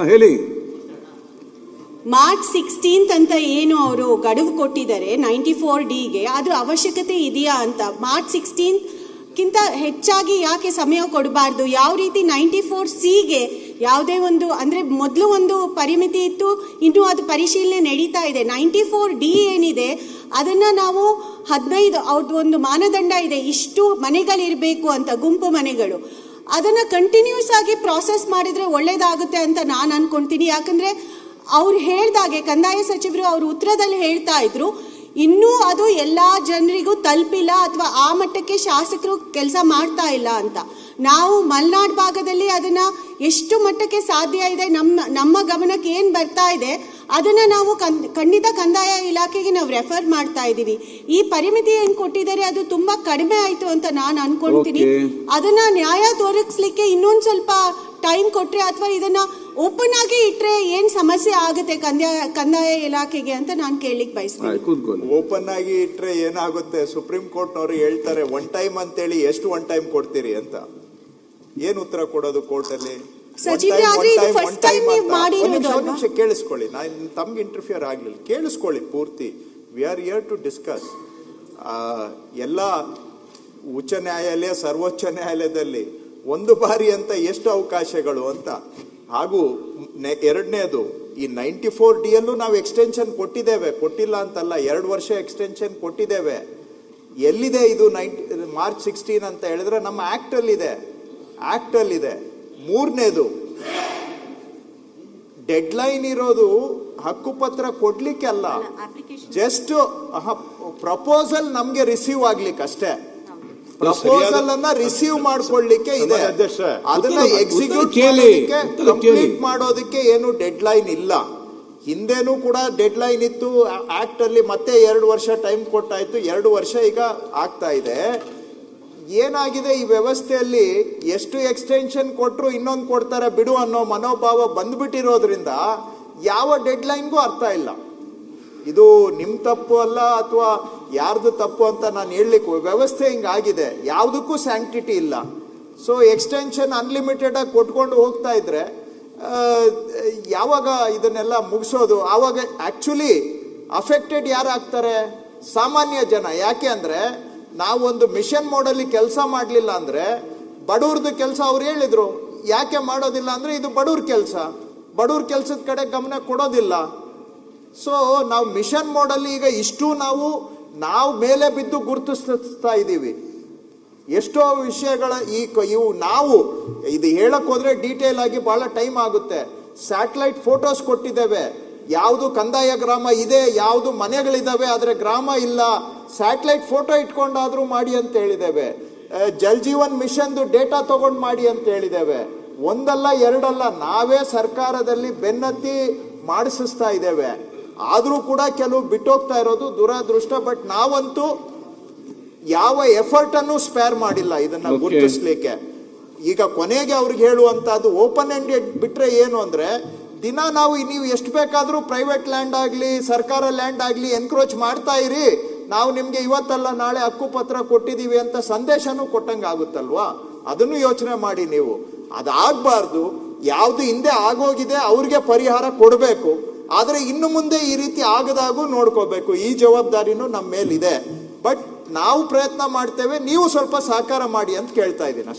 ಹೇಳಿ. ಮಾರ್ಚ್ 16 ಅಂತ ಏನು ಅವರು ಗಡುವು ಕೊಟ್ಟಿದ್ದಾರೆ 94D ಅದು ಅವಶ್ಯಕತೆ ಇದೆಯಾ ಅಂತ. ಮಾರ್ಚ್ 16ಕ್ಕಿಂತ ಹೆಚ್ಚಾಗಿ ಯಾಕೆ ಸಮಯ ಕೊಡಬಾರ್ದು? ಯಾವ ರೀತಿ 94C ಯಾವುದೇ ಒಂದು ಅಂದರೆ ಮೊದಲು ಒಂದು ಪರಿಮಿತಿ ಇತ್ತು, ಇನ್ನೂ ಅದು ಪರಿಶೀಲನೆ ನಡೀತಾ ಇದೆ. 94D ಏನಿದೆ ಅದನ್ನು ನಾವು 15 ಅವ್ರದ್ದು ಒಂದು ಮಾನದಂಡ ಇದೆ, ಇಷ್ಟು ಮನೆಗಳಿರಬೇಕು ಅಂತ, ಗುಂಪು ಮನೆಗಳು. ಅದನ್ನು ಕಂಟಿನ್ಯೂಸ್ ಆಗಿ ಪ್ರಾಸೆಸ್ ಮಾಡಿದರೆ ಒಳ್ಳೇದಾಗುತ್ತೆ ಅಂತ ನಾನು ಅನ್ಕೊಳ್ತೀನಿ. ಯಾಕಂದರೆ ಅವ್ರು ಹೇಳ್ದಾಗೆ ಕಂದಾಯ ಸಚಿವರು ಅವ್ರ ಉತ್ತರದಲ್ಲಿ ಹೇಳ್ತಾ ಇದ್ರು, ಇನ್ನೂ ಅದು ಎಲ್ಲ ಜನರಿಗೂ ತಲುಪಿಲ್ಲ ಅಥವಾ ಆ ಮಟ್ಟಕ್ಕೆ ಶಾಸಕರು ಕೆಲಸ ಮಾಡ್ತಾ ಇಲ್ಲ ಅಂತ. ನಾವು ಮಲೆನಾಡು ಭಾಗದಲ್ಲಿ ಅದನ್ನು ಎಷ್ಟು ಮಟ್ಟಕ್ಕೆ ಸಾಧ್ಯ ಇದೆ, ನಮ್ಮ ಗಮನಕ್ಕೆ ಏನು ಬರ್ತಾ ಇದೆ ಅದನ್ನು ನಾವು ಖಂಡಿತ ಕಂದಾಯ ಇಲಾಖೆಗೆ ನಾವು ರೆಫರ್ ಮಾಡ್ತಾ ಇದ್ದೀವಿ. ಈ ಪರಿಮಿತಿ ಏನು ಕೊಟ್ಟಿದ್ದಾರೆ ಅದು ತುಂಬ ಕಡಿಮೆ ಆಯಿತು ಅಂತ ನಾನು ಅನ್ಕೊಳ್ತೀನಿ. ಅದನ್ನು ನ್ಯಾಯ ದೊರಕಿಸ್ಲಿಕ್ಕೆ ಇನ್ನೊಂದು ಸ್ವಲ್ಪ ಟೈಮ್ ಕೊಟ್ಟರೆ ಅಥವಾ ಇದನ್ನು ಓಪನ್ ಆಗಿ ಇಟ್ಟರೆ ಏನು ಸಮಸ್ಯೆ ಆಗುತ್ತೆ ಕಂದಾಯ ಇಲಾಖೆಗೆ ಅಂತ ನಾನು ಕೇಳಲಿಕ್ಕೆ ಬಯಸ್ತೀನಿ. ಓಪನ್ ಆಗಿ ಇಟ್ಟರೆ ಏನಾಗುತ್ತೆ? ಸುಪ್ರೀಂ ಕೋರ್ಟ್ನವರು ಹೇಳ್ತಾರೆ ಒನ್ ಟೈಮ್ ಅಂತೇಳಿ, ಎಷ್ಟು ಒನ್ ಟೈಮ್ ಕೊಡ್ತೀರಿ ಅಂತ ಏನು ಉತ್ತರ ಕೊಡೋದು ಕೋರ್ಟಲ್ಲಿ? ನಿಮಿಷ ಕೇಳಿಸ್ಕೊಳ್ಳಿ, ನಾನು ತಮ್ಗೆ ಇಂಟರ್ಫಿಯರ್ ಆಗ್ಲಿಲ್ಲ, ಕೇಳಿಸ್ಕೊಳ್ಳಿ ಪೂರ್ತಿ. We are here to discuss. ಎಲ್ಲ ಉಚ್ಚ ನ್ಯಾಯಾಲಯ, ಸರ್ವೋಚ್ಚ ನ್ಯಾಯಾಲಯದಲ್ಲಿ ಒಂದು ಬಾರಿ ಅಂತ ಎಷ್ಟು ಅವಕಾಶಗಳು ಅಂತ. ಹಾಗೂ ಎರಡನೇದು, ಈ 94D ಯಲ್ಲೂ ನಾವು ಎಕ್ಸ್ಟೆನ್ಷನ್ ಕೊಟ್ಟಿದ್ದೇವೆ, ಕೊಟ್ಟಿಲ್ಲ ಅಂತಲ್ಲ, 2 ವರ್ಷ ಎಕ್ಸ್ಟೆನ್ಷನ್ ಕೊಟ್ಟಿದ್ದೇವೆ. ಎಲ್ಲಿದೆ ಇದು ಮಾರ್ಚ್ 16 ಅಂತ ಹೇಳಿದ್ರೆ ನಮ್ಮ ಆಕ್ಟ್ ಅಲ್ಲಿ ಇದೆ. ಮೂರನೇದು, ಡೆಡ್ಲೈನ್ ಇರೋದು ಹಕ್ಕುಪತ್ರ ಕೊಡ್ಲಿಕ್ಕೆ ಅಲ್ಲ, ಜಸ್ಟ್ ಪ್ರಪೋಸಲ್ ನಮ್ಗೆ ರಿಸೀವ್ ಆಗ್ಲಿಕ್ಕೆ ಅಷ್ಟೇ. ಪ್ರಪೋಸಲ್ ಅನ್ನ ರಿಸೀವ್ ಮಾಡ್ಕೊಳ್ಳಿಕ್ಕೆ ಇದೆ, ಅದನ್ನ ಎಕ್ಸಿಕ್ಯೂಟ್ ಕಂಪ್ಲೀಟ್ ಮಾಡೋದಕ್ಕೆ ಏನು ಡೆಡ್ಲೈನ್ ಇಲ್ಲ. ಹಿಂದೆನೂ ಕೂಡ ಡೆಡ್ಲೈನ್ ಇತ್ತು ಆಕ್ಟ್ ಅಲ್ಲಿ, ಮತ್ತೆ 2 ವರ್ಷ ಟೈಮ್ ಕೊಟ್ಟಾಯ್ತು, 2 ವರ್ಷ ಈಗ ಆಗ್ತಾ ಇದೆ. ಏನಾಗಿದೆ ಈ ವ್ಯವಸ್ಥೆಯಲ್ಲಿ, ಎಷ್ಟು ಎಕ್ಸ್ಟೆನ್ಷನ್ ಕೊಟ್ಟರು ಇನ್ನೊಂದು ಕೊಡ್ತಾರೆ ಬಿಡು ಅನ್ನೋ ಮನೋಭಾವ ಬಂದ್ಬಿಟ್ಟಿರೋದ್ರಿಂದ ಯಾವ ಡೆಡ್ಲೈನ್ಗೂ ಅರ್ಥ ಇಲ್ಲ. ಇದು ನಿಮ್ ತಪ್ಪು ಅಲ್ಲ ಅಥವಾ ಯಾರ್ದು ತಪ್ಪು ಅಂತ ನಾನು ಹೇಳಲಿಕ್ಕೆ, ವ್ಯವಸ್ಥೆ ಹಿಂಗಾಗಿದೆ, ಯಾವುದಕ್ಕೂ ಸ್ಯಾಂಕ್ಟಿಟಿ ಇಲ್ಲ. ಸೊ ಎಕ್ಸ್ಟೆನ್ಷನ್ ಅನ್ಲಿಮಿಟೆಡ್ ಆಗಿ ಕೊಟ್ಕೊಂಡು ಹೋಗ್ತಾ ಇದ್ರೆ ಯಾವಾಗ ಇದನ್ನೆಲ್ಲ ಮುಗಿಸೋದು? ಆವಾಗ ಆಕ್ಚುಲಿ ಅಫೆಕ್ಟೆಡ್ ಯಾರಾಗ್ತಾರೆ? ಸಾಮಾನ್ಯ ಜನ. ಯಾಕೆ ಅಂದ್ರೆ ನಾವೊಂದು ಮಿಷನ್ ಮೋಡಲ್ಲಿ ಕೆಲಸ ಮಾಡಲಿಲ್ಲ ಅಂದ್ರೆ ಬಡವ್ರದ್ದು ಕೆಲಸ ಅವ್ರು ಹೇಳಿದ್ರು, ಯಾಕೆ ಮಾಡೋದಿಲ್ಲ ಅಂದ್ರೆ ಇದು ಬಡವ್ರ ಕೆಲಸದ ಕಡೆ ಗಮನ ಕೊಡೋದಿಲ್ಲ. ಸೊ ನಾವು ಮಿಷನ್ ಮೋಡಲ್ಲಿ ಈಗ ಇಷ್ಟು ನಾವು ಮೇಲೆ ಬಿದ್ದು ಗುರುತಿಸ್ತಾ ಇದ್ದೀವಿ. ಎಷ್ಟೋ ವಿಷಯಗಳ ನಾವು ಇದು ಹೇಳಕ್ ಹೋದ್ರೆ ಡೀಟೇಲ್ ಆಗಿ ಬಹಳ ಟೈಮ್ ಆಗುತ್ತೆ. ಸ್ಯಾಟಲೈಟ್ ಫೋಟೋಸ್ ಕೊಟ್ಟಿದ್ದೇವೆ, ಯಾವುದು ಕಂದಾಯ ಗ್ರಾಮ ಇದೆ, ಯಾವುದು ಮನೆಗಳಿದಾವೆ ಆದ್ರೆ ಗ್ರಾಮ ಇಲ್ಲ, ಸ್ಯಾಟಲೈಟ್ ಫೋಟೋ ಇಟ್ಕೊಂಡಾದ್ರೂ ಮಾಡಿ ಅಂತ ಹೇಳಿದ್ದೇವೆ. ಜಲ್ ಜೀವನ್ ಮಿಷನ್ ಡೇಟಾ ತಗೊಂಡು ಮಾಡಿ ಅಂತ ಹೇಳಿದ್ದೇವೆ. ಒಂದಲ್ಲ ಎರಡಲ್ಲ, ನಾವೇ ಸರ್ಕಾರದಲ್ಲಿ ಬೆನ್ನತ್ತಿ ಮಾಡಿಸ್ತಾ ಇದ್ದೇವೆ. ಆದ್ರೂ ಕೂಡ ಕೆಲವು ಬಿಟ್ಟೋಗ್ತಾ ಇರೋದು ದುರಾದೃಷ್ಟ. ಬಟ್ ನಾವಂತೂ ಯಾವ ಎಫರ್ಟ್ ಅನ್ನು ಸ್ಪೇರ್ ಮಾಡಿಲ್ಲ ಇದನ್ನ ಗುರುತಿಸ್ಲಿಕ್ಕೆ. ಈಗ ಕೊನೆಗೆ ಅವ್ರಿಗೆ ಹೇಳುವಂತದ್ದು ಓಪನ್ ಎಂಡೆಡ್ ಬಿಟ್ರೆ ಏನು ಅಂದ್ರೆ, ದಿನ ನೀವು ಎಷ್ಟು ಬೇಕಾದ್ರೂ ಪ್ರೈವೇಟ್ ಲ್ಯಾಂಡ್ ಆಗ್ಲಿ ಸರ್ಕಾರ ಲ್ಯಾಂಡ್ ಆಗ್ಲಿ ಎನ್ಕ್ರೋಚ್ ಮಾಡ್ತಾ ಇರಿ, ನಾವು ನಿಮ್ಗೆ ಇವತ್ತಲ್ಲ ನಾಳೆ ಹಕ್ಕುಪತ್ರ ಕೊಟ್ಟಿದೀವಿ ಅಂತ ಸಂದೇಶನೂ ಕೊಟ್ಟಂಗೆ ಆಗುತ್ತಲ್ವಾ? ಅದನ್ನು ಯೋಚನೆ ಮಾಡಿ ನೀವು. ಅದಾಗಬಾರ್ದು. ಯಾವ್ದು ಹಿಂದೆ ಆಗೋಗಿದೆ ಅವ್ರಿಗೆ ಪರಿಹಾರ ಕೊಡಬೇಕು, ಆದ್ರೆ ಇನ್ನು ಮುಂದೆ ಈ ರೀತಿ ಆಗದಾಗೂ ನೋಡ್ಕೋಬೇಕು. ಈ ಜವಾಬ್ದಾರಿನೂ ನಮ್ಮ ಮೇಲಿದೆ. ಬಟ್ ನಾವು ಪ್ರಯತ್ನ ಮಾಡ್ತೇವೆ, ನೀವು ಸ್ವಲ್ಪ ಸಹಕಾರ ಮಾಡಿ ಅಂತ ಕೇಳ್ತಾ ಇದ್ದೀನಿ ಅಷ್ಟೇ.